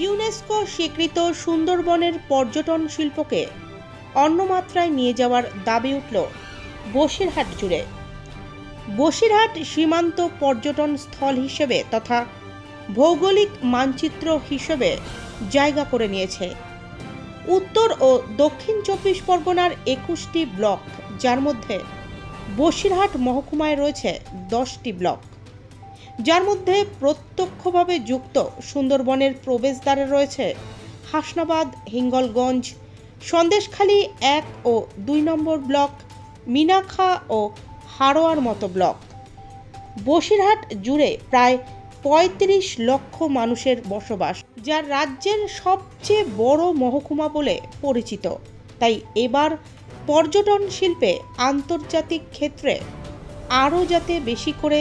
UNESCO স্বীকৃত সুন্দরবনের পর্যটন শিল্পকে অন্য মাত্রায় নিয়ে যাওয়ার দাবি উঠল বসিরহাট জুড়ে। বসিরহাট সীমান্ত পর্যটন স্থল হিসেবে তথা ভৌগোলিক মানচিত্র হিসেবে জায়গা করে নিয়েছে। উত্তর ও দক্ষিণ 24 পরগনার 21টি ব্লক, যার মধ্যে বসিরহাট মহকুমায় রয়েছে 10টি ব্লক, যার মধ্যে প্রত্যক্ষভাবে যুক্ত সুন্দরবনের প্রবেশদ্বারে রয়েছে হাসনাবাদ, হিঙ্গলগঞ্জ, সন্দেশখালী 1 ও 2 নম্বর ব্লক, মিনাখা ও হাড়োয়ার মতো ব্লক। বসিরহাট জুড়ে প্রায় 35 লক্ষ মানুষের বসবাস, যা রাজ্যের সবচেয়ে বড় মহকুমা বলে পরিচিত। তাই এবার পর্যটন শিল্পে আন্তর্জাতিক ক্ষেত্রে আরও যাতে বেশি করে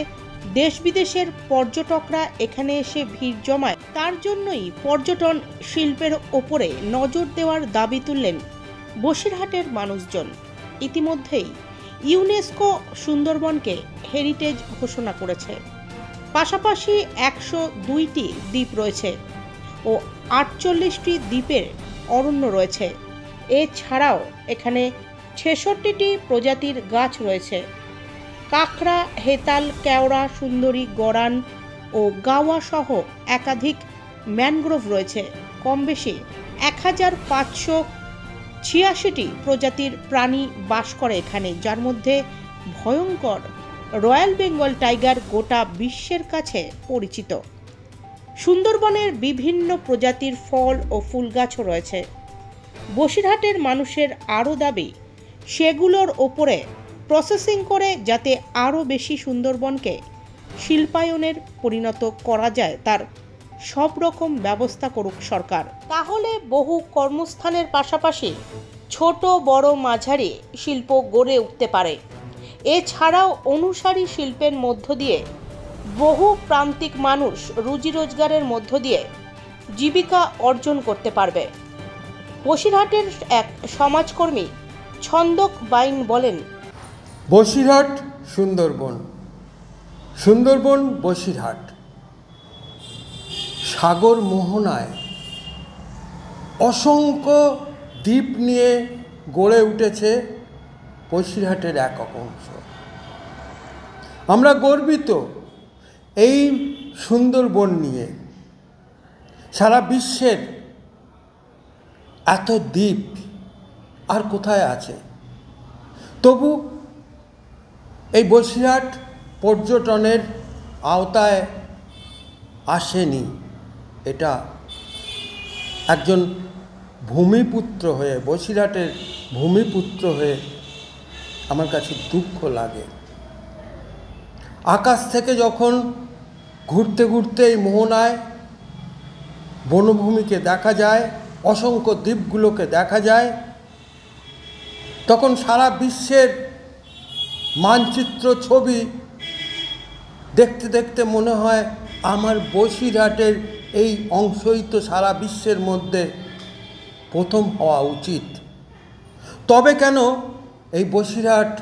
দেশ বিদেশের পর্যটকরা এখানে এসে ভিড় জমায়, তার জন্যই পর্যটন শিল্পের ওপরে নজর দেওয়ার দাবি তুললেন বসিরহাটের মানুষজন। ইতিমধ্যেই ইউনেস্কো সুন্দরবনকে হেরিটেজ ঘোষণা করেছে। পাশাপাশি 102টি দ্বীপ রয়েছে ও 48টি দ্বীপের অরণ্য রয়েছে। এছাড়াও এখানে 66টি প্রজাতির গাছ রয়েছে। কাঁকড়া, হেতাল, কেওড়া, সুন্দরী, গড়ান ও গাওয়া সহ একাধিক ম্যানগ্রোভ রয়েছে। কম বেশি 1586টি প্রজাতির প্রাণী বাস করে এখানে, যার মধ্যে ভয়ঙ্কর রয়্যাল বেঙ্গল টাইগার গোটা বিশ্বের কাছে পরিচিত। সুন্দরবনের বিভিন্ন প্রজাতির ফল ও ফুল গাছও রয়েছে। বসিরহাটের মানুষের আরও দাবি, সেগুলোর ওপরে প্রসেসিং করে যাতে আরও বেশি সুন্দরবনকে শিল্পায়নের পরিণত করা যায়, তার সব রকম ব্যবস্থা করুক সরকার। তাহলে বহু কর্মস্থানের পাশাপাশি ছোট বড় মাঝারি শিল্প গড়ে উঠতে পারে। এছাড়াও অনুসারী শিল্পের মধ্য দিয়ে বহু প্রান্তিক মানুষ রুজি রোজগারের মধ্য দিয়ে জীবিকা অর্জন করতে পারবে। বসিরহাটের এক সমাজকর্মী ছন্দক বাইন বলেন, বসিরহাট সুন্দরবন, সুন্দরবন বসিরহাট, সাগর মোহনায় অসংখ্য দ্বীপ নিয়ে গড়ে উঠেছে বসিরহাটের এক অংশ। আমরা গর্বিত এই সুন্দরবন নিয়ে। সারা বিশ্বের এত দ্বীপ আর কোথায় আছে? তবু এই বসিরহাট পর্যটনের আওতায় আসেনি। এটা একজন ভূমিপুত্র হয়ে, বসিরহাটের ভূমিপুত্র হয়ে আমার কাছে দুঃখ লাগে। আকাশ থেকে যখন ঘুরতে ঘুরতে এই মোহনায় বনভূমিকে দেখা যায়, অসংখ্য দ্বীপগুলোকে দেখা যায়, তখন সারা বিশ্বের মানচিত্র ছবি দেখতে দেখতে মনে হয় আমার বসিরহাটের এই অংশই তো সারা বিশ্বের মধ্যে প্রথম হওয়া উচিত। তবে কেন এই বসিরহাট,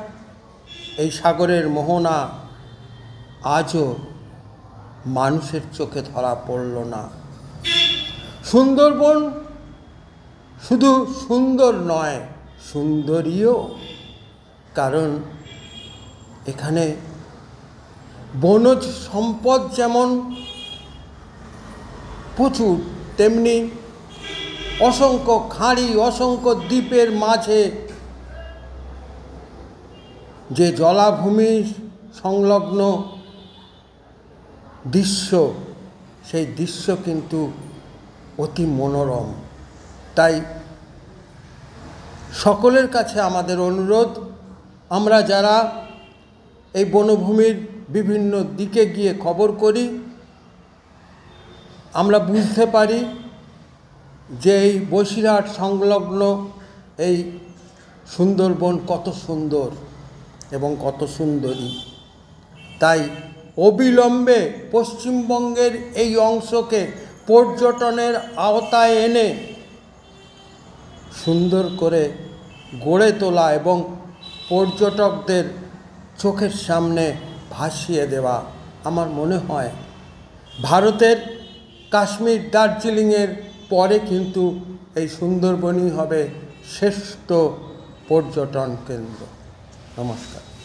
এই সাগরের মোহনা আজও মানুষের চোখে ধরা পড়ল না? সুন্দরবন শুধু সুন্দর নয়, সুন্দরীও। কারণ এখানে বনজ সম্পদ যেমন প্রচুর, তেমনি অসংখ্য খাঁড়ি, অসংখ্য দ্বীপের মাঝে যে জলাভূমি সংলগ্ন দৃশ্য, সেই দৃশ্য কিন্তু অতি মনোরম। তাই সকলের কাছে আমাদের অনুরোধ, আমরা যারা এই বনভূমির বিভিন্ন দিকে গিয়ে খবর করি, আমরা বুঝতে পারি যে এই বসিরহাট সংলগ্ন এই সুন্দরবন কত সুন্দর এবং কত সুন্দরী। তাই অবিলম্বে পশ্চিমবঙ্গের এই অংশকে পর্যটনের আওতায় এনে সুন্দর করে গড়ে তোলা এবং পর্যটকদের চোখের সামনে ভাসিয়ে দেওয়া আমার মনে হয় ভারতের কাশ্মীর দার্জিলিংয়ের পরে কিন্তু এই সুন্দরবনই হবে শ্রেষ্ঠ পর্যটন কেন্দ্র। নমস্কার।